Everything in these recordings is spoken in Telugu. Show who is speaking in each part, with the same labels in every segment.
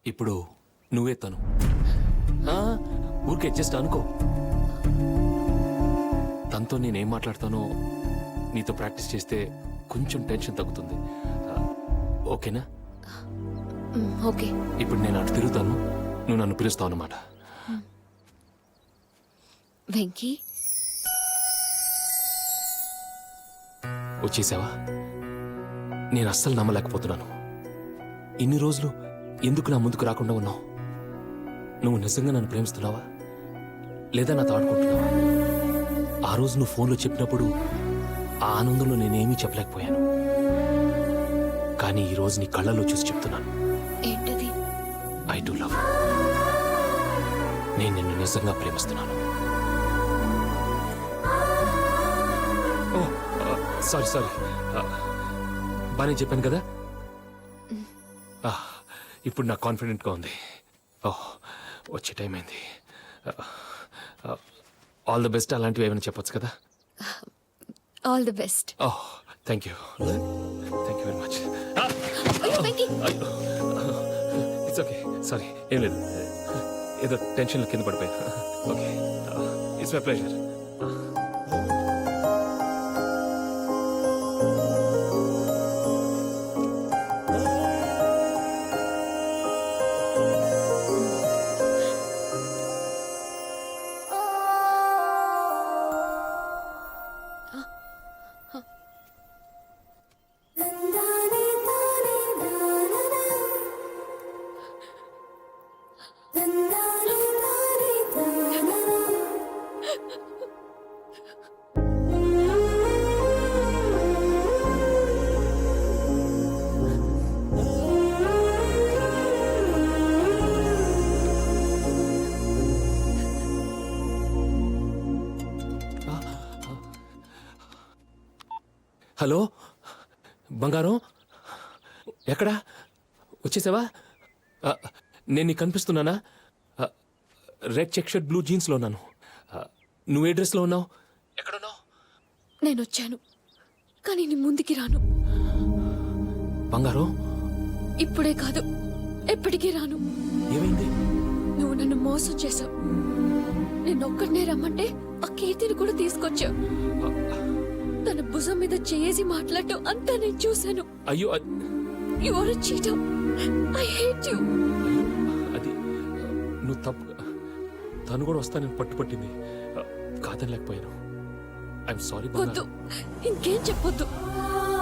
Speaker 1: ఇప్పుడు నువ్వే తను. ఊరికే జస్ట్ అనుకో. తనతో నేనేం మాట్లాడతానో నీతో ప్రాక్టీస్ చేస్తే కొంచెం టెన్షన్ తగ్గుతుంది. ఓకేనా?
Speaker 2: ఓకే.
Speaker 1: ఇప్పుడు నేను అటు తిరుగుతాను, నువ్వు నన్ను పిలుస్తావు అన్నమాట.
Speaker 2: వెంకీ,
Speaker 1: వచ్చేసావా? నేను అస్సలు నమ్మలేకపోతున్నాను. ఇన్ని రోజులు ఎందుకు నా ముందుకు రాకుండా ఉన్నావు? నువ్వు నిజంగా నన్ను ప్రేమిస్తున్నావా లేదా నాతో ఆడుకుంటున్నావా? ఆ రోజు నువ్వు ఫోన్లో చెప్పినప్పుడు ఆ ఆనందంలో నేనేమీ చెప్పలేకపోయాను. కానీ ఈ రోజు నీ కళ్ళల్లో చూసి చెప్తున్నాను.
Speaker 2: ఏంటది?
Speaker 1: I do love. నేను నిన్ను నిజంగా ప్రేమిస్తున్నాను. సారీ సారీ, బానే చెప్పాను కదా? ఇప్పుడు నాకు కాన్ఫిడెంట్గా ఉంది. వచ్చే టైం అయింది. ఆల్ ది బెస్ట్ అలాంటివి ఏమైనా చెప్పొచ్చు కదా?
Speaker 2: All the best.
Speaker 1: Thank you very much. It's okay, sorry, ఏం లేదు, ఏదో టెన్షన్లో కింద పడిపోయాను. Okay, it's my pleasure. Hello బంగారం, ఎక్కడా? వచ్చేసావా? నేను నీకు కనిపిస్తున్నానా? రెడ్ చెక్ షర్ట్, బ్లూ జీన్స్లో ఉన్నాను. నువ్వు ఏ డ్రెస్లో ఉన్నావు? ఎక్కడున్నావు?
Speaker 2: నేను వచ్చాను, కానీ నీ ముందుకి రాను.
Speaker 1: బంగారం,
Speaker 2: ఇప్పుడే కాదు, ఎప్పటికీ రాను.
Speaker 1: ఏమైంది?
Speaker 2: నువ్వు నన్ను మోసం చేశావు. నిన్నొక్కడినే రమ్మంటే ఆ కీర్తిని కూడా తీసుకొచ్చావు. తన భుజం మీద చేసి మాట్లాడటం అంతా నేను చూశాను.
Speaker 1: అయ్యో,
Speaker 2: you are a cheater. I hate you.
Speaker 1: అది నువ్వు తప్పు. తను కూడా వస్తానని పట్టుపట్టింది, కాదనలేకపోయాను. I'm sorry.
Speaker 2: వద్దు, ఇంకేం చెప్పొద్దు.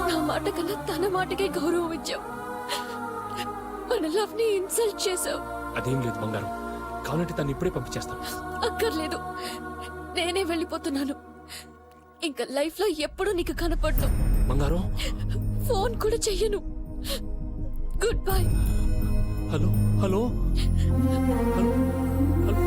Speaker 2: నా మాట కన్నా తన మాటకే గౌరవం ఇచ్చావు. మన లవ్ ని ఇన్సల్ట్ చేసావు.
Speaker 1: అదేం లేదు బంగారం, కావాలంటే తను ఇప్పుడే పంపించేస్తాను.
Speaker 2: అక్కర్లేదు, నేనే వెళ్ళిపోతున్నాను. ఇంకా లైఫ్ లో ఎప్పుడు నీకు కనపడను.
Speaker 1: బంగారం,
Speaker 2: ఫోన్ కూడా చెయ్యను. Good bye.
Speaker 1: Hello hello hello hello.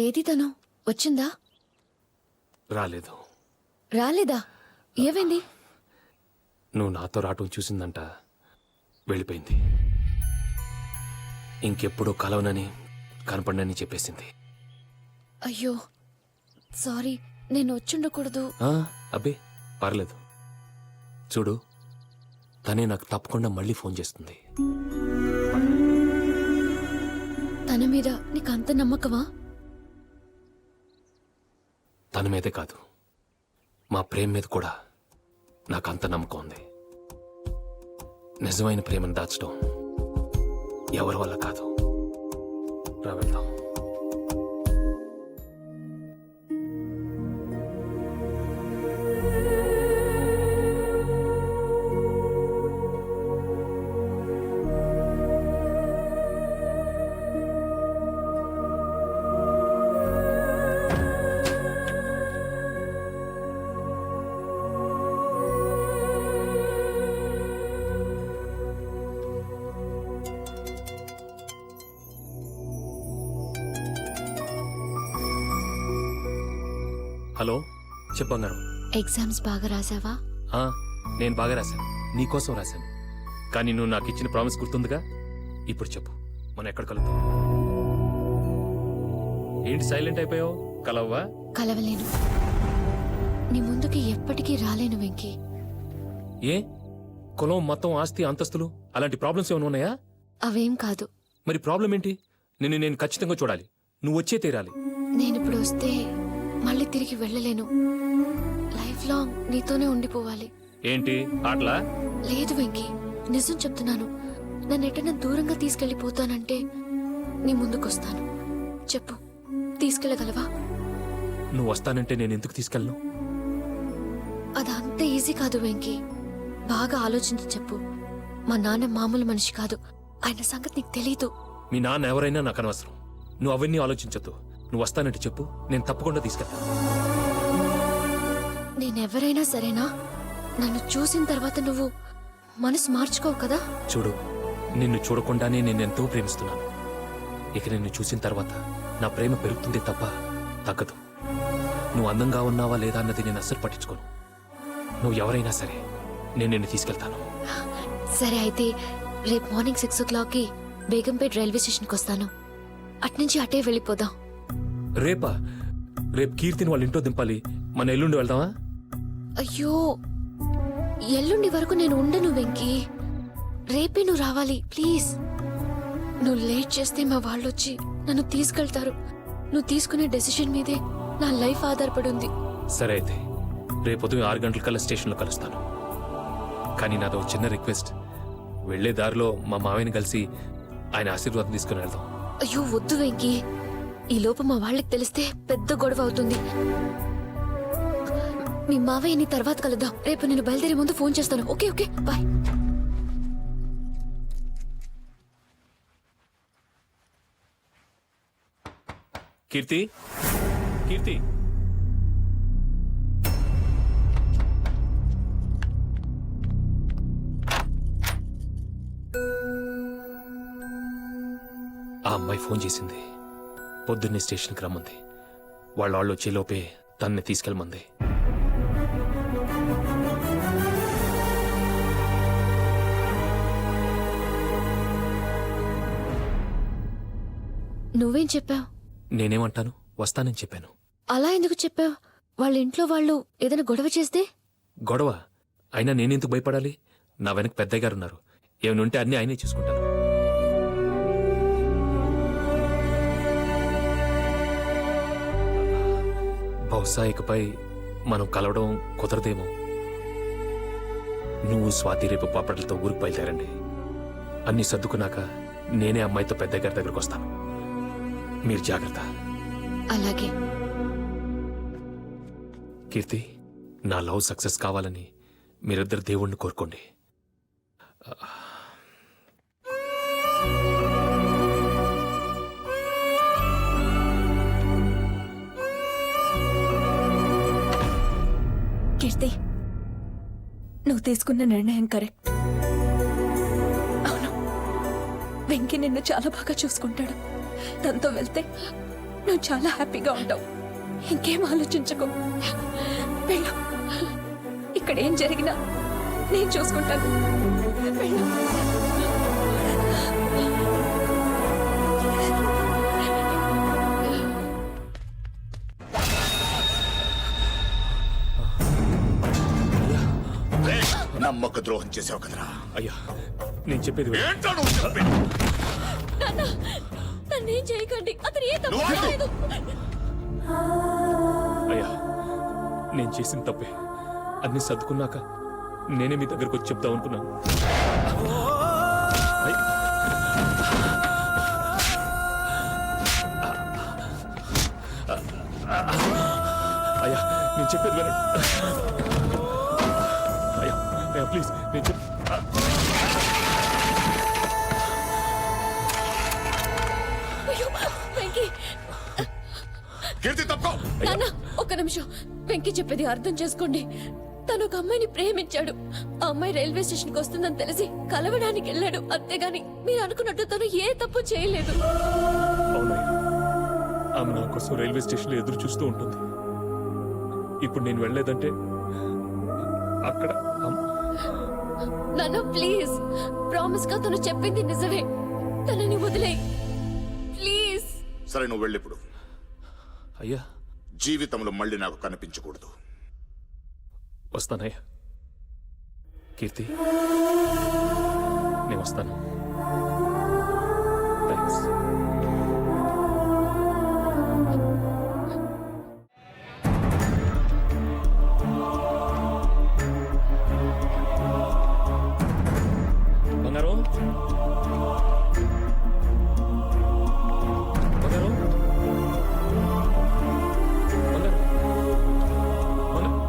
Speaker 2: ఏది తను? వచ్చిందా?
Speaker 1: రాలేదు.
Speaker 2: రాలేదా? ఏమైంది?
Speaker 1: నువ్వు నాతో రావటం చూసిందంట, వెళ్ళిపోయింది. ఇంకెప్పుడు కలవనని కనపడనని చెప్పేసింది.
Speaker 2: అయ్యో సారీ, నేను వచ్చుండకూడదు.
Speaker 1: అబ్బే పర్లేదు. చూడు, తనే నాకు తప్పకుండా మళ్ళీ ఫోన్ చేస్తుంది.
Speaker 2: తన మీద నీకు అంత నమ్మకమా?
Speaker 1: తన మీదే కాదు, మా ప్రేమ మీద కూడా నాకు అంత నమ్మకం ఉంది. నిజమైన ప్రేమను దాచడం ఎవరి వల్ల కాదు. రా వెళ్దాం. చెప్పంగారు.
Speaker 2: ఎగ్జామ్స్ బాగా రాసావా?
Speaker 1: నేను బాగా రాశాను, నీకోసం రాశాను. కానీ నువ్వు నాకు ఇచ్చిన ప్రామిస్ గుర్తుందిగా? ఇప్పుడు చెప్పు, మనం ఎక్కడ కలుద్దాం? ఏంటి సైలెంట్ అయిపోయావు? కలవ్వా?
Speaker 2: కలవలేను. నీ ముందుకి ఎప్పటికీ రాలేను వెంకీ.
Speaker 1: ఏ కులం, మతం, ఆస్తి, అంతస్తులు అలాంటి ప్రాబ్లమ్స్ ఏమైనా ఉన్నాయా?
Speaker 2: అవేం కాదు.
Speaker 1: మరి ప్రాబ్లం ఏంటి? నేను ఖచ్చితంగా చూడాలి, నువ్వు వచ్చే తీరాలి.
Speaker 2: నేనిప్పుడు వస్తే మళ్ళీ తిరిగి వెళ్ళలేను. లైఫ్ లాంగ్ నీతోనే ఉండిపోవాలి.
Speaker 1: ఏంటి ఆటలా?
Speaker 2: లేదు వెంకీ, నిజం చెప్తున్నాను. నన్ను ఎటన్నా దూరంగా తీసుకెళ్లిపోతానంటే నీ ముందుకొస్తాను. చెప్పు, తీసుకెళ్ళగలవా?
Speaker 1: నువ్వు వస్తానంటే నేను ఎందుకు తీసుకెళ్ళను?
Speaker 2: అదంత ఈజీ కాదు వెంకీ. బాగా ఆలోచించి చెప్పు. మా నాన్న మామూలు మనిషి కాదు. ఆయన సంగతి నీకు తెలీదు.
Speaker 1: మీ నాన్న ఎవరైనా నాకు అనవసరం. నువ్వు అవన్నీ ఆలోచించొద్దు. నువ్వు వస్తానంటే చెప్పు, నేను తప్పకుండా తీసుకెళ్తాను.
Speaker 2: నేనెవరైనా సరేనా? నన్ను చూసిన తర్వాత నువ్వు మనసు మార్చుకోవు కదా?
Speaker 1: చూడు, నిన్ను చూడకుండానే నేనెంతో ప్రేమిస్తున్నాను. ఇక నిన్ను చూసిన తర్వాత నా ప్రేమ పెరుగుతుందే తప్ప తగ్గదు. నువ్వు అందంగా ఉన్నావా లేదా అన్నది నేను అస్సలు పట్టించుకోను. నువ్వు ఎవరైనా సరే నేను నిన్ను తీసుకెళ్తాను.
Speaker 2: సరే అయితే రేపు మార్నింగ్ 6 o'clockకి బేగంపేట్ రైల్వే స్టేషన్కి వస్తాను. అట్నుంచి అటే వెళ్ళిపోదాం.
Speaker 1: రేపా? రేపు కీర్తిని వాళ్ళ ఇంట్లో దింపాలి. మన ఎల్లుండి వెళ్దామా?
Speaker 2: అయ్యో, ఎల్లుండి వరకు నేను ఉండను వెంకీ. రేపే నువ్వు రావాలి ప్లీజ్. నువ్వు లేట్ చేస్తే మా వాళ్ళొచ్చి నన్ను తీసుకెళ్తారు. నువ్వు తీసుకునే డెసిషన్ మీదే నా లైఫ్ ఆధారపడి ఉంది.
Speaker 1: సరే అయితే రేపు ఉదయం 6 గంటలకల్లా స్టేషన్లో కలుస్తాను. కానీ నాదో చిన్న రిక్వెస్ట్. వెళ్లే దారిలో మా మావయ్యని కలిసి ఆయన ఆశీర్వాదం తీసుకుని వెళ్దాం.
Speaker 2: అయ్యో వద్దు వెంకీ, ఈ లోపు మా వాళ్ళకి తెలిస్తే పెద్ద గొడవ అవుతుంది. మీ మావయ్యని తర్వాత కలుద్దాం. రేపు నేను బయలుదేరే ముందు ఫోన్ చేస్తాను. Okay okay bye.
Speaker 1: Keerthi, Keerthi, ఆ అమ్మాయి ఫోన్ చేసింది. పొద్దున్నే స్టేషన్కి రమ్మంది. వాళ్ళు వచ్చేలోపే తన్ని తీసుకెళ్ళమంది.
Speaker 2: నువ్వేం చెప్పావు?
Speaker 1: నేనేమంటాను, వస్తానని చెప్పాను.
Speaker 2: అలా ఎందుకు చెప్పావు? వాళ్ళ ఇంట్లో వాళ్ళు ఏదైనా గొడవ చేస్తే?
Speaker 1: గొడవ అయినా నేనెందుకు భయపడాలి? నా వెనక పెద్దయ్య గారు ఉన్నారు. ఏమైనా ఉంటే అన్నీ ఆయనే చూసుకుంటారు. బహుశా ఇకపై మనం కలవడం కుదరదేమో. నువ్వు స్వాతి రేపు పాపట్లతో ఊరికి బయలుదేరండి. అన్నీ సర్దుకున్నాక నేనే అమ్మాయితో పెద్దయ్య గారి దగ్గరకు వస్తాను. మీరు జాగ్రత్త.
Speaker 2: అలాగే.
Speaker 1: కీర్తి, నా లవ్ సక్సెస్ కావాలని మీరిద్దరు దేవుణ్ణి కోరుకోండి.
Speaker 3: కీర్తి, నువ్వు తీసుకున్న నిర్ణయం కరెక్ట్. అవును, వెంకీ నిన్ను చాలా బాగా చూసుకుంటాడు. తనతో వెళ్తే నువ్వు చాలా హ్యాపీగా ఉంటావు. ఇంకేం ఆలోచించకు. వెళ్ళు. ఇక్కడ ఏం జరిగినా నేను చూసుకుంటాను. వెళ్ళు.
Speaker 4: నమ్మక ద్రోహం చేసావు కదరా.
Speaker 1: అయ్యా, నేను చెప్పేది విను.
Speaker 4: ఏంటో నువ్వు చెప్పేది?
Speaker 2: నన్నేం చేయకండి. అతను ఏ తప్పు చేయలేదు.
Speaker 1: అయ్యా, నేను చేసిన తప్పే. అన్ని సర్దుకున్నాక నేనే మీ దగ్గరకు వచ్చి చెప్దాం అనుకున్నాను. అయ్యా, నేను చెప్పేది వినండి. అయ్యా అయ్యా ప్లీజ్, నేను చెప్
Speaker 2: అయ్యో, వెంకీ.
Speaker 4: కీర్తి తప్పుకో.
Speaker 2: నాన్న, ఒక్క నిమిషం. వెంకీ చెప్పేది అర్థం చేసుకోండి. తను ఒక అమ్మాయిని ప్రేమించాడు. ఆ అమ్మాయి రైల్వే స్టేషన్కి వస్తుందని తెలిసి కలవడానికి వెళ్ళాడు. అంతేగాని మీరు అనుకున్నట్టు తను ఏ తప్పు చేయలేదు.
Speaker 1: అవునయ్యా, ఆమె నా కోసం రైల్వే స్టేషన్లో ఎదురు చూస్తూ ఉంటుంది. ఇప్పుడు నేను వెళ్ళలేదంటే అక్కడ
Speaker 2: నాన్న ప్లీజ్ ప్రామిస్ గా తను చెప్పింది నిజమే. తనని వదిలే ప్లీజ్.
Speaker 4: సరే నువ్వు వెళ్ళిప్పుడు.
Speaker 1: అయ్యా
Speaker 4: జీవితంలో మళ్ళీ నాకు కనిపించకూడదు.
Speaker 1: వస్తానయ్యా. కీర్తి నేను వస్తాను. థ్యాంక్స్. బంగారం బంగారం బంగారం బంగారం.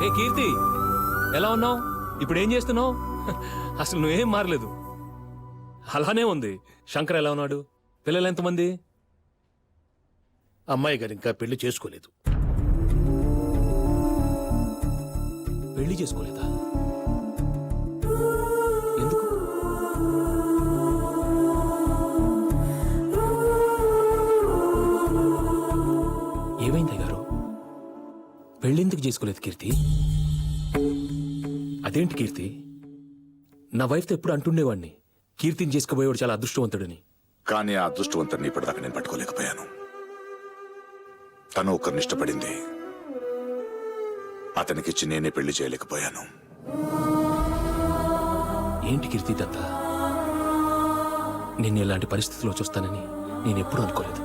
Speaker 1: ఏ కీర్తి, ఎలా ఉన్నావు? ఇప్పుడు ఏం చేస్తున్నావు? అసలు నువ్వేం మారలేదు, అలానే ఉంది. శంకర్ ఎలా ఉన్నాడు? పిల్లలు ఎంతమంది?
Speaker 5: అమ్మాయి గారు ఇంకా పెళ్లి చేసుకోలేదు.
Speaker 1: పెళ్లి చేసుకోలేదా? ఎందుకు? ఏమైంది గారు? పెళ్ళెందుకు చేసుకోలేదు కీర్తి? అదేంటి కీర్తి, నా వైఫ్తో ఎప్పుడు అంటుండేవాడిని కీర్తిని చేసుకోబోయేవాడు చాలా అదృష్టవంతుడని.
Speaker 4: కానీ ఆ అదృష్టవంతుడిని ఇప్పటిదాకా నేను పట్టుకోలేకపోయాను. తను ఒకరిని ఇష్టపడింది, అతనికిచ్చి నేనే పెళ్లి చేయలేకపోయాను.
Speaker 1: ఏంటి కీర్తి దత్త, నిన్ను ఇలాంటి పరిస్థితిలో చూస్తానని నేను ఎప్పుడూ అనుకోలేదు.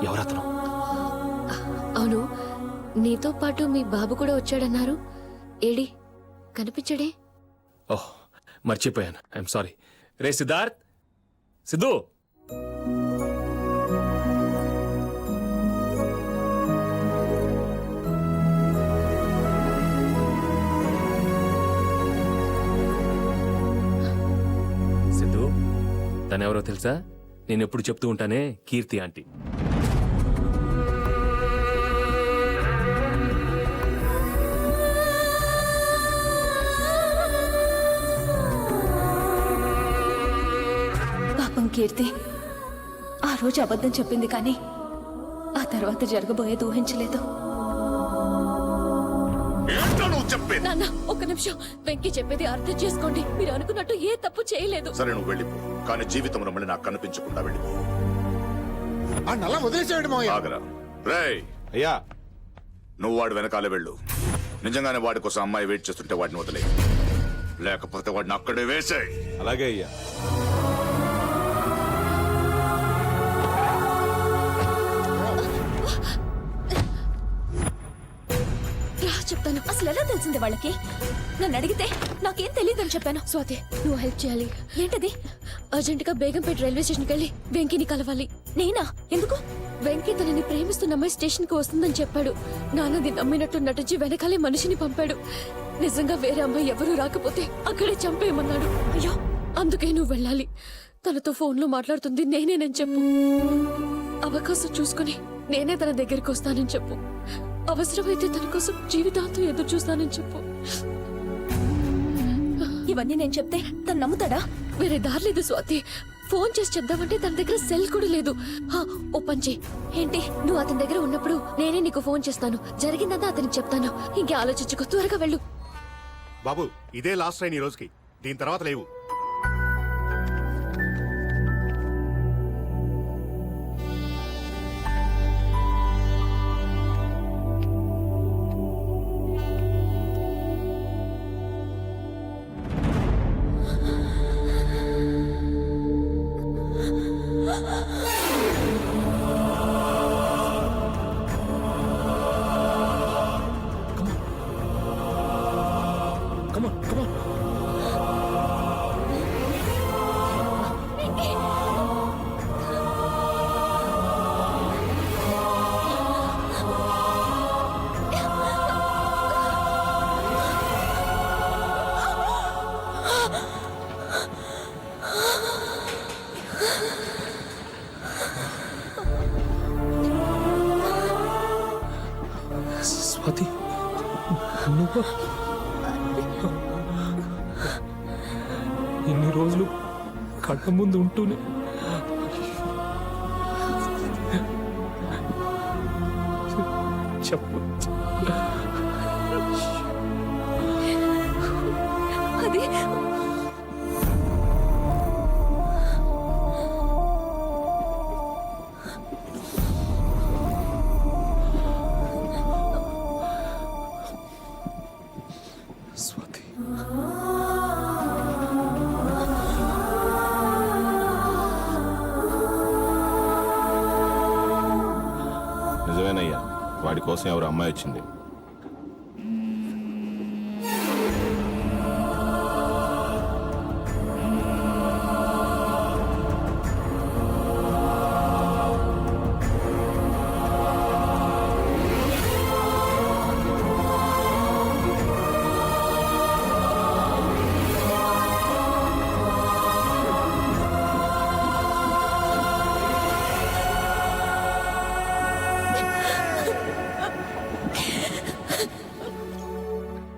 Speaker 1: ఎవరతను?
Speaker 2: అవును, నీతో పాటు మీ బాబు కూడా వచ్చాడన్నారు. ఏడి కనిపించడే?
Speaker 1: ఓహ్ మర్చిపోయాను, ఐఎమ్ సారీ. రే సిద్ధార్థ్, సిద్ధు, సిద్ధు, తనెవరో తెలుసా? నేను ఎప్పుడు చెప్తూ ఉంటానే, కీర్తి ఆంటీ.
Speaker 3: పాపం కీర్తి ఆ రోజు అబద్ధం చెప్పింది, కానీ ఆ తర్వాత జరగబోయేది ఊహించలేదు.
Speaker 4: ఏంటో నువ్వు చెప్పేది?
Speaker 2: నాన్న ఒక్క నిమిషం, వెంకీ చెప్పేది అర్థం చేసుకోండి. మీరు అనుకున్నట్టు ఏ తప్పు చేయలేదు.
Speaker 4: సరే నువ్వు వెళ్ళిపో, కానీ జీవితంలో మళ్ళీ నాకు కనిపించకుండా వెళ్ళిపో.
Speaker 5: అలా వదిలేసేయండి మావయ్య.
Speaker 4: ఆగరా రేయ్,
Speaker 5: అయ్యా
Speaker 4: నువ్వు వాడు వెనకాలే వెళ్ళు. నిజంగానే వాడి కోసం అమ్మాయి వెయిట్ చేస్తుంటే వాడిని వదిలే, లేకపోతే వాడిని అక్కడే వేసేయ్.
Speaker 5: అలాగే అయ్యా.
Speaker 3: చెప్తాను. అసలు ఎలా తెలిసింది వాళ్ళకి? నన్ను అడిగితే నాకేం తెలియదని చెప్పాను.
Speaker 2: స్వాతి, నువ్వు హెల్ప్ చేయాలి.
Speaker 3: ఏంటది?
Speaker 2: అర్జెంట్ గా బేగంపేట రైల్వే స్టేషన్కి వెళ్ళి వెంకీని కలవాలి.
Speaker 3: నేనా? ఎందుకు?
Speaker 2: వెంకీ తనని ప్రేమిస్తున్న అమ్మాయి స్టేషన్ కి వస్తుందని చెప్పాడు. నాన్నది నమ్మినట్టు నటించి వెనకాలే మనిషిని పంపాడు. నిజంగా వేరే అమ్మాయి ఎవరూ రాకపోతే అక్కడే చంపేయమన్నాడు.
Speaker 3: అయ్యో,
Speaker 2: అందుకే నువ్వు వెళ్ళాలి. తనతో ఫోన్లో మాట్లాడుతుంది నేనేనని చెప్పు. అవకాశం చూసుకుని నేనే తన దగ్గరికి వస్తానని చెప్పు. అవసరమైతే తన కోసం జీవితాంతం ఎదురు చూస్తానని చెప్పు.
Speaker 3: ఇవన్నీ నేను చెప్తే తను నమ్ముతాడా?
Speaker 2: వేరే దారి లేదు స్వాతి. ఫోన్ చేసి చెప్దామంటే తన దగ్గర సెల్ కూడా లేదు. ఓ పని చెయ్.
Speaker 3: ఏంటి?
Speaker 2: నువ్వు అతని దగ్గర ఉన్నప్పుడు నేనే నీకు ఫోన్ చేస్తాను. జరిగిందంతా అతనికి చెప్తాను. ఇంకే ఆలోచించుకో, త్వరగా వెళ్ళు.
Speaker 6: బాబు, ఇదే లాస్ట్ ట్రైన్ ఈ రోజుకి. దీని తర్వాత లేవు.
Speaker 1: స్వాతి నువ్వు ఇన్ని రోజులు కళ్ళ ముందు ఉంటూనే చెప్పు.
Speaker 3: అది
Speaker 1: స్వాతి
Speaker 7: నిజమేనయ్యా, వాడి కోసం ఎవరు అమ్మాయి వచ్చింది.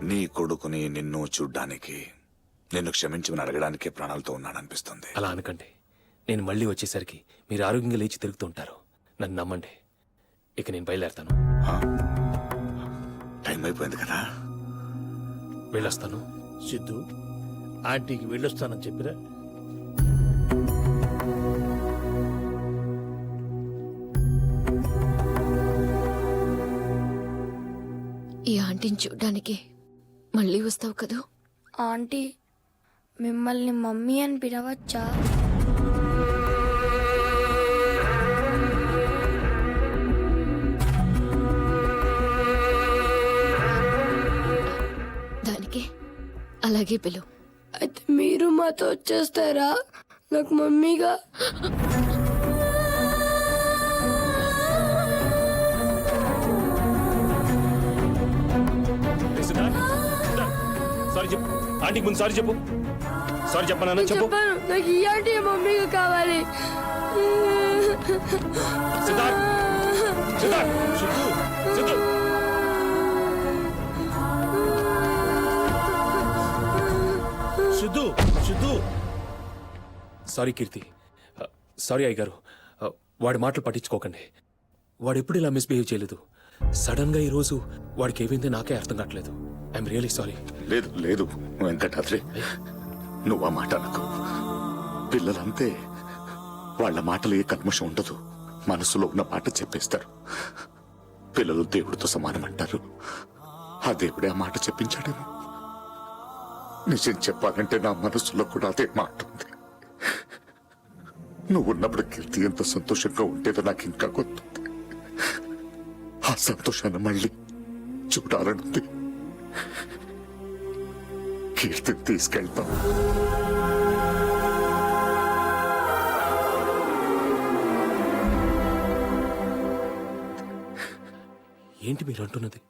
Speaker 4: నీ కొడుకుని నిన్ను చూడ్డానికి, నిన్ను క్షమించమని అడగడానికే ప్రాణాలతో ఉన్నాడనిపిస్తుంది.
Speaker 1: అలా అనకండి. నేను మళ్ళీ వచ్చేసరికి మీరు ఆరోగ్యంగా లేచి తిరుగుతూ ఉంటారు. నన్ను నమ్మండి. ఇక నేను బయలుదేరతాను.
Speaker 4: టైం అయిపోయింది కదా.
Speaker 1: వెళ్ళొస్తాను.
Speaker 5: సిద్ధు ఆంటీకి వెళ్ళొస్తానని చెప్పిరా.
Speaker 2: ఈ ఆంటీని చూడ్డానికి మళ్ళీ వస్తావు కదూ?
Speaker 8: ఆంటీ మిమ్మల్ని మమ్మీ అని పిలవచ్చా?
Speaker 2: దానికి అలాగే పిలు.
Speaker 8: అయితే మీరు మాతో వచ్చేస్తారా నాకు మమ్మీగా?
Speaker 1: సారీ చెప్పు. ఆంటీకి ముందు సారీ చెప్పు. సారీ చెప్పనా? చెప్పు.
Speaker 8: చెప్పాను, నాకు ఈ ఆంటీ మమ్మీగా కావాలి.
Speaker 1: సిద్ధార్థ్, సిద్ధార్థ్, సిద్ధు, సిద్ధు.
Speaker 5: సిద్ధు సిద్ధు
Speaker 1: సారీ కీర్తి. సారీ అయ్యగారు. వాడి మాటలు పట్టించుకోకండి. వాడు ఎప్పుడు ఇలా మిస్బిహేవ్ చేయలేదు. సడన్ గా ఈ రోజు వాడికి ఏమైందో నాకే అర్థం కావట్లేదు. I'm really sorry.
Speaker 4: లేదు లేదు వెంకటాద్రి, నువ్వు ఆ మాట నాకు. పిల్లలంతే, వాళ్ళ మాటలు ఏ కల్మషం ఉండదు. మనసులో ఉన్న మాట చెప్పేస్తారు. పిల్లలు దేవుడితో సమానం అంటారు. ఆ దేవుడే ఆ మాట చెప్పించాడేమో. నిజం చెప్పాలంటే నా మనసులో కూడా అదే మాట ఉంది. నువ్వు ఉన్నప్పుడు కీర్తి ఎంత సంతోషంగా ఉంటేదో నాకు ఇంకా గుర్తుంది. ఆ సంతోషాన్ని మళ్ళీ చూడాలనుంది. కీర్తిని తీసుకెళ్తాం.
Speaker 1: ఏంటి మీరు అంటున్నది?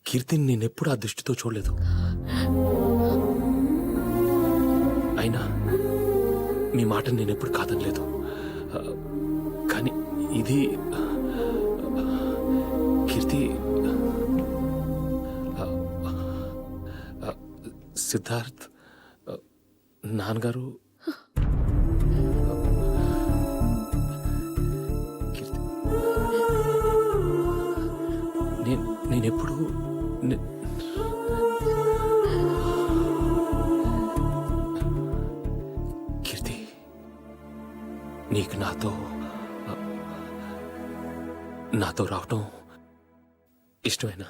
Speaker 1: కీర్తిని నేనెప్పుడు ఆ దృష్టితో చూడలేదు. అయినా మీ మాటను నేనెప్పుడు కాదనలేదు. కానీ ఇది కీర్తి, సిద్ధార్థ్, నాన్నగారు, కీర్తి, నేనెప్పుడు కీర్తి, నీకు నాతో రావటం ఇష్టమేనా?